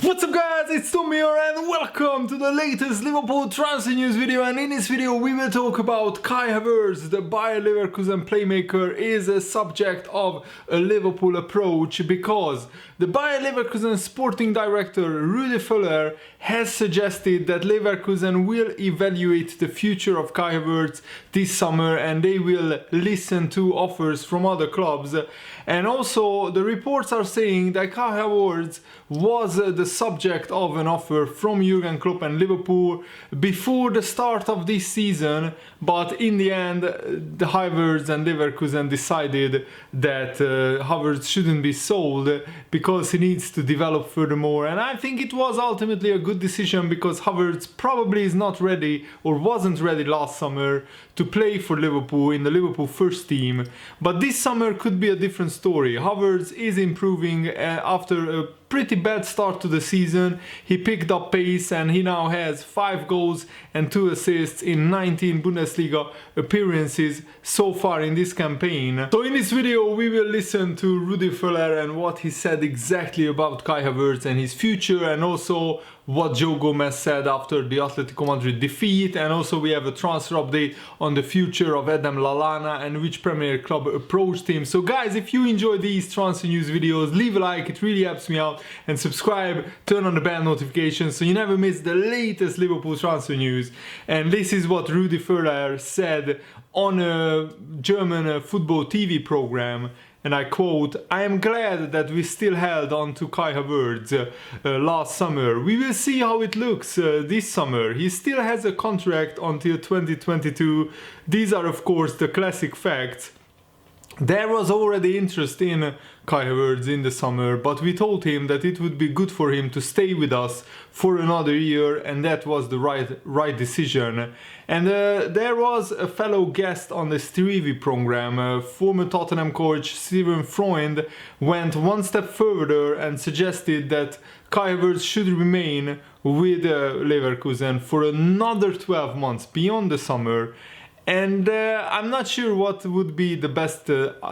What's up guys, it's Tom here and welcome to the latest Liverpool transfer news video, and in this video we will talk about Kai Havertz. The Bayer Leverkusen playmaker is a subject of a Liverpool approach because the Bayer Leverkusen sporting director Rudi Völler has suggested that Leverkusen will evaluate the future of Kai Havertz this summer and they will listen to offers from other clubs. And also the reports are saying that Kai Havertz was the subject of an offer from Jurgen Klopp and Liverpool before the start of this season, but in the end the Havertz and Leverkusen decided that Havertz shouldn't be sold because he needs to develop furthermore. And I think it was ultimately a good decision because Havertz probably is not ready or wasn't ready last summer to play for Liverpool in the Liverpool first team, but this summer could be a different story. Havertz is improving after a pretty bad start to the season. He picked up pace and he now has 5 goals and 2 assists in 19 Bundesliga appearances so far in this campaign. So in this video we will listen to Rudi Völler and what he said exactly about Kai Havertz and his future, and also what Joe Gomez said after the Atletico Madrid defeat, and also we have a transfer update on the future of Adam Lallana and which Premier club approached him. So guys, if you enjoy these transfer news videos, leave a like, it really helps me out, and subscribe, turn on the bell notifications so you never miss the latest Liverpool transfer news. And this is what Rudi Völler said on a German football TV program. And I quote, "I am glad that we still held on to Kai Havertz last summer. We will see how it looks this summer. He still has a contract until 2022. These are of course the classic facts. There was already interest in Kai Havertz in the summer, but we told him that it would be good for him to stay with us for another year, and that was the right decision." And there was a fellow guest on the TV program, former Tottenham coach Steven Freund went one step further and suggested that Kai Havertz should remain with Leverkusen for another 12 months beyond the summer. And I'm not sure what would be the best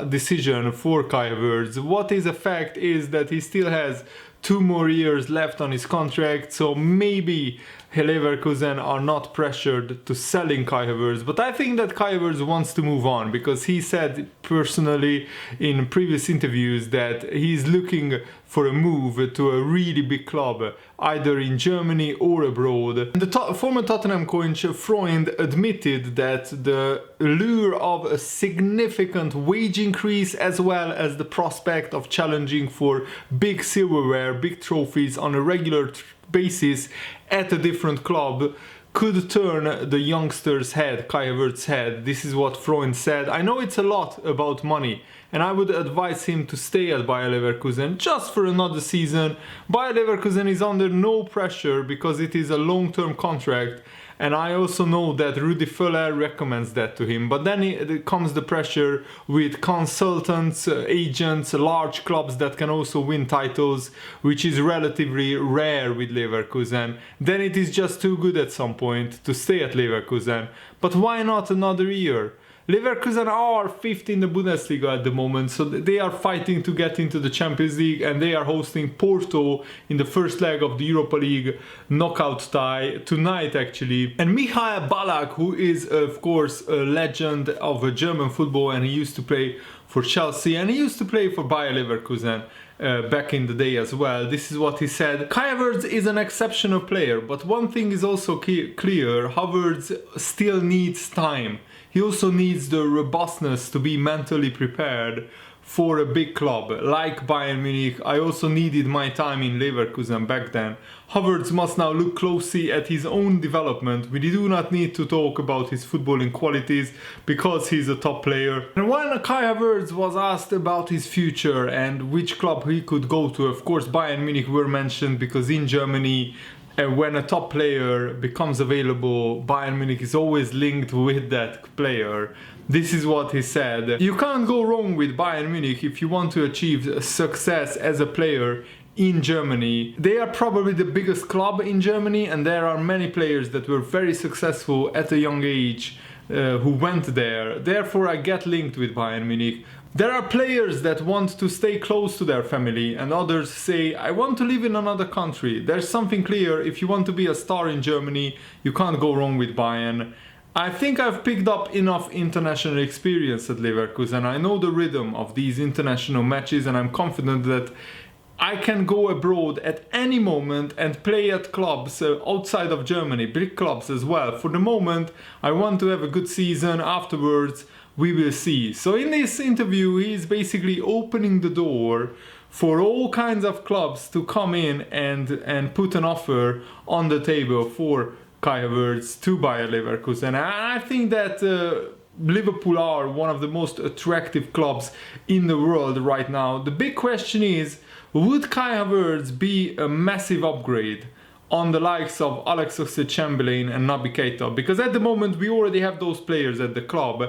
decision for Kai Havertz. What is a fact is that he still has 2 more years left on his contract, so maybe Leverkusen are not pressured to selling Kai Havertz. But I think that Kai Havertz wants to move on because he said personally in previous interviews that he's looking for a move to a really big club, either in Germany or abroad. And the former Tottenham coach Freund admitted that the lure of a significant wage increase as well as the prospect of challenging for big silverware, big trophies on a regular basis at a different club could turn the youngster's head, Kai Havertz's head. This is what Freund said. I know it's a lot about money, and I would advise him to stay at Bayer Leverkusen just for another season. Bayer Leverkusen is under no pressure because it is a long-term contract, and I also know that Rudi Völler recommends that to him. But then it comes the pressure with consultants, agents, large clubs that can also win titles, which is relatively rare with Leverkusen. Then it is just too good at some point to stay at Leverkusen. But why not another year? Leverkusen are 5th in the Bundesliga at the moment, so they are fighting to get into the Champions League, and they are hosting Porto in the first leg of the Europa League knockout tie tonight actually. And Michael Ballack, who is of course a legend of German football, and he used to play for Chelsea and he used to play for Bayer Leverkusen back in the day as well. This is what he said: "Kai Havertz is an exceptional player, but one thing is also clear, Havertz still needs time. He also needs the robustness to be mentally prepared for a big club like Bayern Munich. I also needed my time in Leverkusen back then. Havertz must now look closely at his own development. We do not need to talk about his footballing qualities because he's a top player." And when Kai Havertz was asked about his future and which club he could go to, of course Bayern Munich were mentioned because in Germany, when a top player becomes available, Bayern Munich is always linked with that player. This is what he said: "You can't go wrong with Bayern Munich if you want to achieve success as a player in Germany. They are probably the biggest club in Germany, and there are many players that were very successful at a young age who went there. Therefore I get linked with Bayern Munich. There are players that want to stay close to their family and others say, I want to live in another country. There's something clear, if you want to be a star in Germany, you can't go wrong with Bayern. I think I've picked up enough international experience at Leverkusen. I know the rhythm of these international matches and I'm confident that I can go abroad at any moment and play at clubs outside of Germany, big clubs as well. For the moment, I want to have a good season. Afterwards, we will see. So in this interview, he's basically opening the door for all kinds of clubs to come in and put an offer on the table for Kai Havertz to Bayer Leverkusen. And I think that Liverpool are one of the most attractive clubs in the world right now. The big question is, would Kai Havertz be a massive upgrade on the likes of Alex Oxlade-Chamberlain and Naby Keita? Because at the moment we already have those players at the club.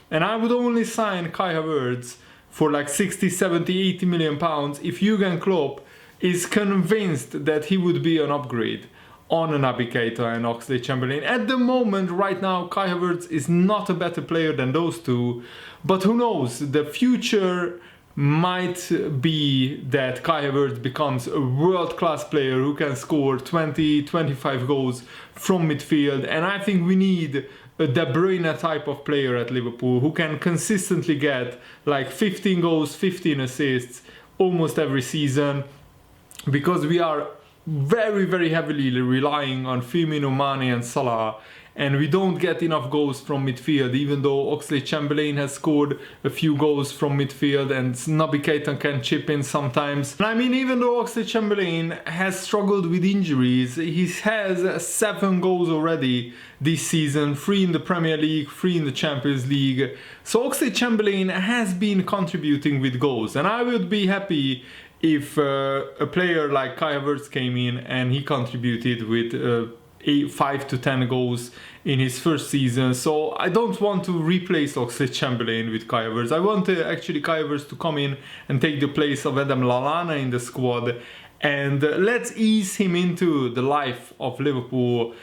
And I would only sign Kai Havertz for like 60, 70, 80 million pounds if Jurgen Klopp is convinced that he would be an upgrade on Naby Keita and Oxlade-Chamberlain. At the moment, right now, Kai Havertz is not a better player than those two. But who knows, the future might be that Kai Havertz becomes a world-class player who can score 20, 25 goals from midfield. And I think we need a De Bruyne type of player at Liverpool who can consistently get like 15 goals, 15 assists almost every season, because we are very, very heavily relying on Firmino, Mane and Salah, and we don't get enough goals from midfield, even though Oxlade-Chamberlain has scored a few goals from midfield and Naby Keita can chip in sometimes. And I mean, even though Oxlade-Chamberlain has struggled with injuries, he has 7 goals already this season, 3 in the Premier League, 3 in the Champions League. So Oxlade-Chamberlain has been contributing with goals, and I would be happy if a player like Kai Havertz came in and he contributed with 5 to 10 goals in his first season. So I don't want to replace Oxlade-Chamberlain with Kai Havertz. I want actually Kai Havertz to come in and take the place of Adam Lallana in the squad, and let's ease him into the life of Liverpool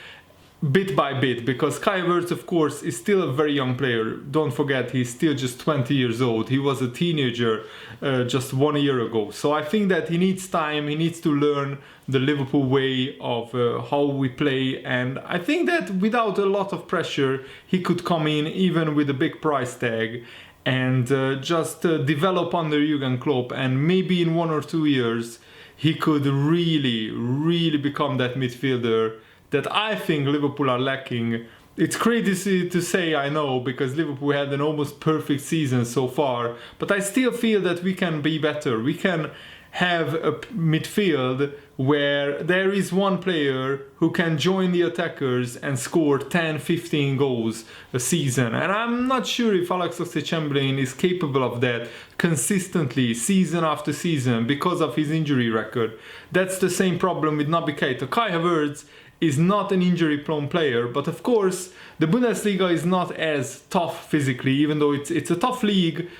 bit by bit, because Kai Havertz, of course, is still a very young player. Don't forget, he's still just 20 years old. He was a teenager just 1 year ago. So I think that he needs time, he needs to learn the Liverpool way of how we play, and I think that without a lot of pressure, he could come in even with a big price tag and just develop under Jurgen Klopp, and maybe in 1 or 2 years he could really become that midfielder that I think Liverpool are lacking. It's crazy to say, I know, because Liverpool had an almost perfect season so far, but I still feel that we can be better. We can have a midfield where there is one player who can join the attackers and score 10, 15 goals a season. And I'm not sure if Alex Oxlade-Chamberlain is capable of that consistently, season after season, because of his injury record. That's the same problem with Naby Keita. Kai Havertz is not an injury-prone player, but of course the Bundesliga is not as tough physically, even though it's a tough league.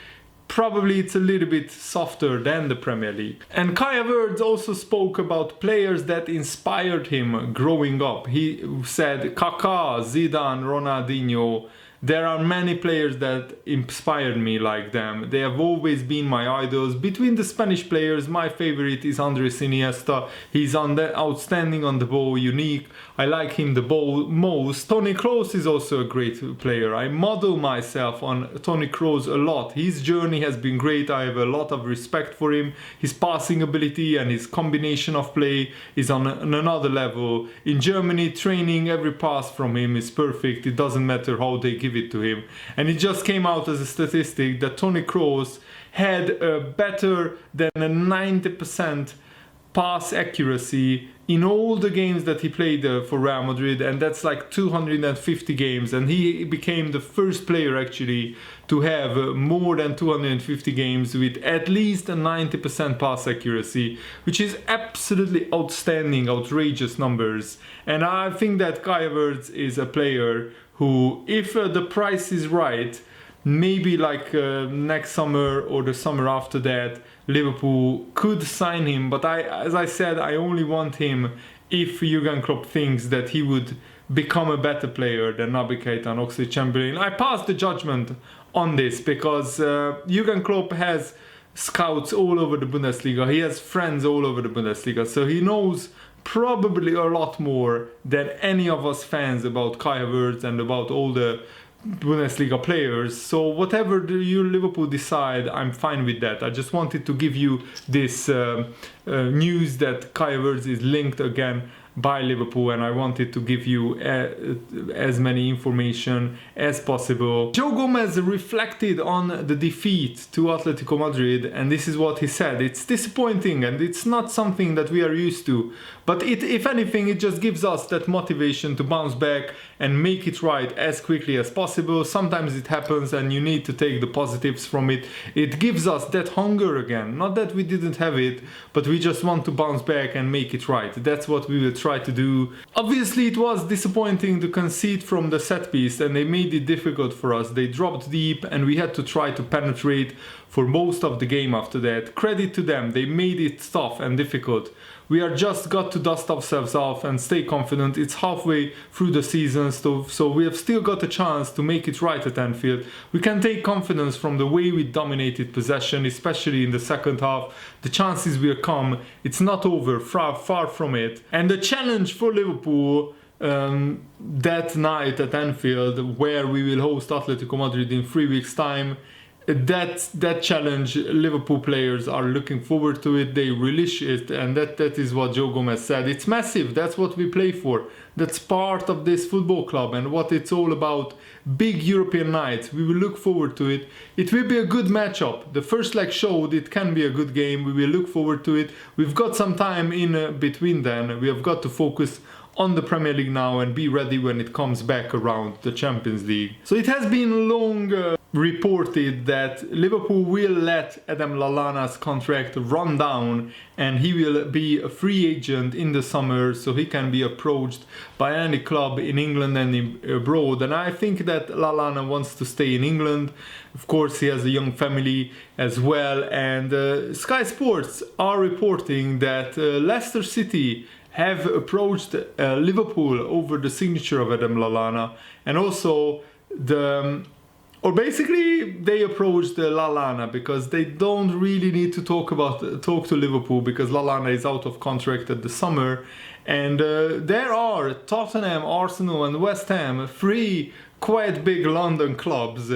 Probably it's a little bit softer than the Premier League. And Kai Havertz also spoke about players that inspired him growing up. He said Kaká, Zidane, Ronaldinho. There are many players that inspired me like them. They have always been my idols. Between the Spanish players, my favorite is Andres Iniesta. He's outstanding on the ball, unique. I like him the most. Toni Kroos is also a great player. I model myself on Toni Kroos a lot. His journey has been great. I have a lot of respect for him. His passing ability and his combination of play is on another level. In Germany, training, every pass from him is perfect. It doesn't matter how they give it to him. And it just came out as a statistic that Toni Kroos had a better than a 90% pass accuracy in all the games that he played for Real Madrid, and that's like 250 games, and he became the first player actually to have more than 250 games with at least a 90% pass accuracy, which is absolutely outstanding, outrageous numbers. And I think that Kai Havertz is a player who, if the price is right, maybe like next summer or the summer after that, Liverpool could sign him. But as I said, I only want him if Jurgen Klopp thinks that he would become a better player than Naby Keita and Oxlade-Chamberlain. I pass the judgment on this, because Jurgen Klopp has scouts all over the Bundesliga. He has friends all over the Bundesliga, so he knows probably a lot more than any of us fans about Kai Havertz and about all the Bundesliga players. So whatever you Liverpool decide, I'm fine with that. I just wanted to give you this news that Kai Havertz is linked again by Liverpool, and I wanted to give you as many information as possible. Joe Gomez reflected on the defeat to Atletico Madrid, and this is what he said. It's disappointing and it's not something that we are used to, but if anything, it just gives us that motivation to bounce back and make it right as quickly as possible. Sometimes it happens and you need to take the positives from it. It gives us that hunger again, not that we didn't have it, but we just want to bounce back and make it right. That's what we will try to do. Obviously it was disappointing to concede from the set piece, and they made it difficult for us. They dropped deep and we had to try to penetrate for most of the game after that. Credit to them, they made it tough and difficult. We are just got to dust ourselves off and stay confident. It's halfway through the season, so we have still got a chance to make it right at Anfield. We can take confidence from the way we dominated possession, especially in the second half. The chances will come. It's not over, far from it. And the challenge for Liverpool that night at Anfield, where we will host Atletico Madrid in 3 weeks' time, that challenge, Liverpool players are looking forward to it. They relish it, and that is what Joe Gomez said. It's massive. That's what we play for. That's part of this football club and what it's all about. Big European nights. We will look forward to it. It will be a good matchup. The first leg showed it can be a good game. We will look forward to it. We've got some time in between then. We have got to focus on the Premier League now and be ready when it comes back around the Champions League. So it has been long reported that Liverpool will let Adam Lallana's contract run down and he will be a free agent in the summer, so he can be approached by any club in England and abroad. And I think that Lallana wants to stay in England. Of course, he has a young family as well, and Sky Sports are reporting that Leicester City have approached Liverpool over the signature of Adam Lallana, and also basically they approached Lallana because they don't really need to talk to Liverpool, because Lallana is out of contract at the summer, and there are Tottenham, Arsenal and West Ham, 3 quite big London clubs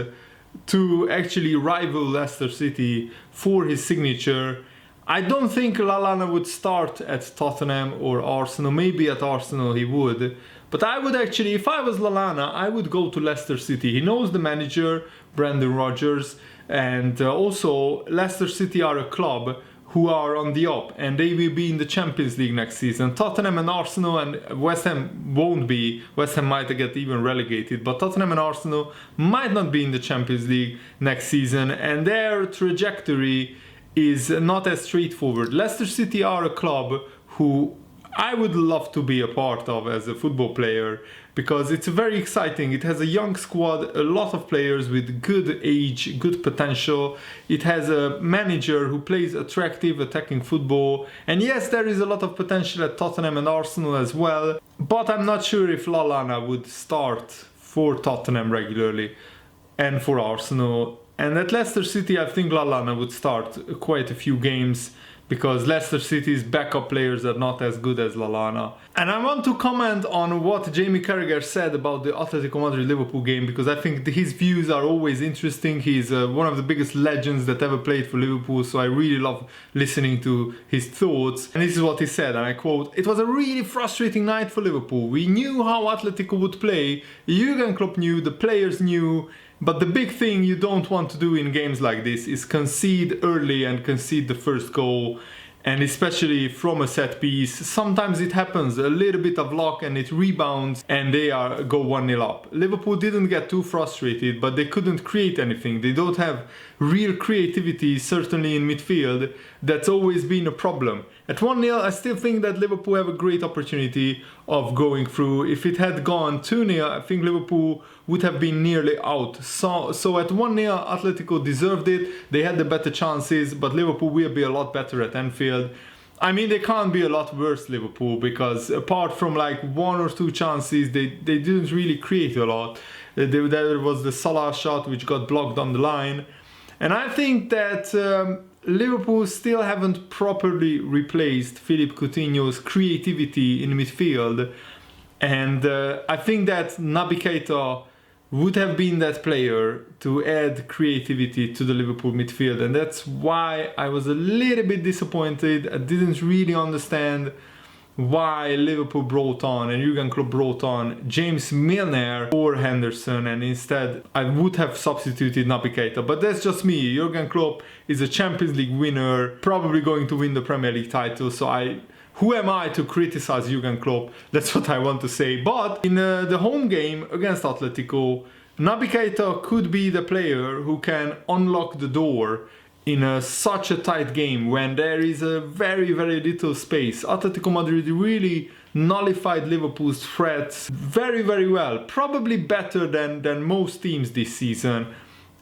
to actually rival Leicester City for his signature. I don't think Lallana would start at Tottenham or Arsenal. Maybe at Arsenal he would. But I would actually, if I was Lallana, I would go to Leicester City. He knows the manager, Brendan Rodgers, and also Leicester City are a club who are on the up, and they will be in the Champions League next season. Tottenham and Arsenal and West Ham won't be. West Ham might get even relegated, but Tottenham and Arsenal might not be in the Champions League next season, and their trajectory is not as straightforward. Leicester City are a club who I would love to be a part of as a football player, because it's very exciting. It has a young squad, a lot of players with good age, good potential. It has a manager who plays attractive attacking football. And yes, there is a lot of potential at Tottenham and Arsenal as well, but I'm not sure if Lallana would start for Tottenham regularly and for Arsenal. And at Leicester City, I think Lallana would start quite a few games, because Leicester City's backup players are not as good as Lallana. And I want to comment on what Jamie Carragher said about the Atletico Madrid-Liverpool game, because I think his views are always interesting. He's one of the biggest legends that ever played for Liverpool, so I really love listening to his thoughts. And this is what he said, and I quote, "It was a really frustrating night for Liverpool. We knew how Atletico would play, Jurgen Klopp knew, the players knew, but the big thing you don't want to do in games like this is concede early and concede the first goal, and especially from a set piece. Sometimes it happens, a little bit of luck and it rebounds and they go 1-0 up. Liverpool didn't get too frustrated, but they couldn't create anything. They don't have real creativity, certainly in midfield. That's always been a problem. At 1-0, I still think that Liverpool have a great opportunity of going through. If it had gone 2-0, I think Liverpool would have been nearly out. So at 1-0, Atletico deserved it. They had the better chances, but Liverpool will be a lot better at Anfield. I mean, they can't be a lot worse, Liverpool, because apart from like 1 or 2 chances, they didn't really create a lot. There was the Salah shot which got blocked on the line. And I think that Liverpool still haven't properly replaced Philippe Coutinho's creativity in midfield. And I think that Naby Keita would have been that player to add creativity to the Liverpool midfield. And that's why I was a little bit disappointed. I didn't really understand why Liverpool brought on and Jurgen Klopp brought on James Milner or Henderson, and instead I would have substituted Naby Keita. But that's just me. Jurgen Klopp is a Champions League winner, probably going to win the Premier League title, so who am I to criticize Jurgen Klopp? That's what I want to say. But in the home game against Atletico, Naby Keita could be the player who can unlock the door in such a tight game when there is a very, very little space. Atletico Madrid really nullified Liverpool's threats very, very well. Probably better than most teams this season.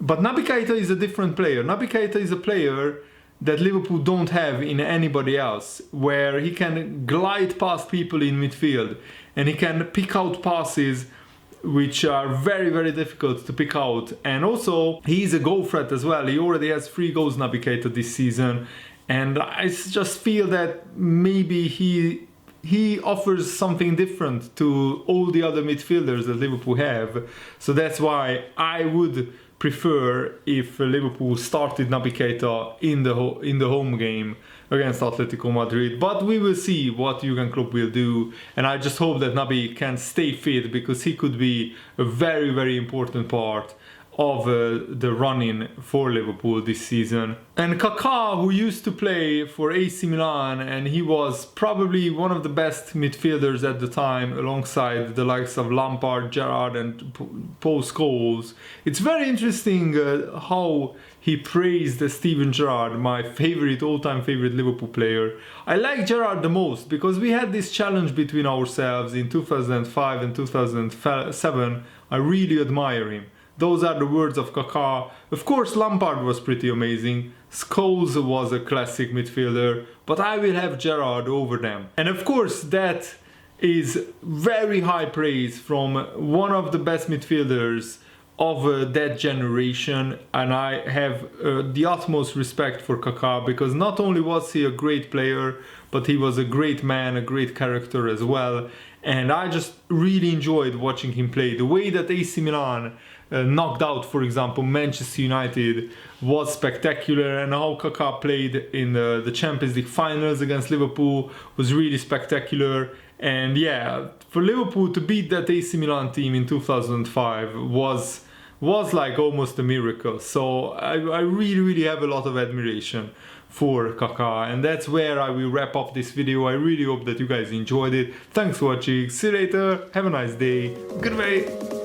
But Naby Keita is a different player. Naby Keita is a player that Liverpool don't have in anybody else, where he can glide past people in midfield and he can pick out passes which are very, very difficult to pick out. And also, he's a goal threat as well. He already has 3 goals, Naby Keita, this season. And I just feel that maybe he offers something different to all the other midfielders that Liverpool have. So that's why I would prefer if Liverpool started Naby Keita in the home game against Atletico Madrid. But we will see what Jurgen Klopp will do, and I just hope that Naby can stay fit, because he could be a very, very important part of the run-in for Liverpool this season. And Kaká, who used to play for AC Milan, and he was probably one of the best midfielders at the time, alongside the likes of Lampard, Gerrard and Paul Scholes. It's very interesting how he praised Steven Gerrard, my all-time favorite Liverpool player. I like Gerrard the most because we had this challenge between ourselves in 2005 and 2007. I really admire him. Those are the words of Kaká. Of course, Lampard was pretty amazing. Scholes was a classic midfielder, but I will have Gerrard over them. And of course, that is very high praise from one of the best midfielders of that generation, and I have the utmost respect for Kaká, because not only was he a great player, but he was a great man, a great character as well. And I just really enjoyed watching him play. The way that AC Milan knocked out, for example, Manchester United was spectacular, and how Kaká played in the Champions League finals against Liverpool was really spectacular. And yeah, for Liverpool to beat that AC Milan team in 2005 was like almost a miracle. So I really, really have a lot of admiration for Kaká, and that's where I will wrap up this video. I really hope that you guys enjoyed it. Thanks for watching. See you later. Have a nice day. Goodbye.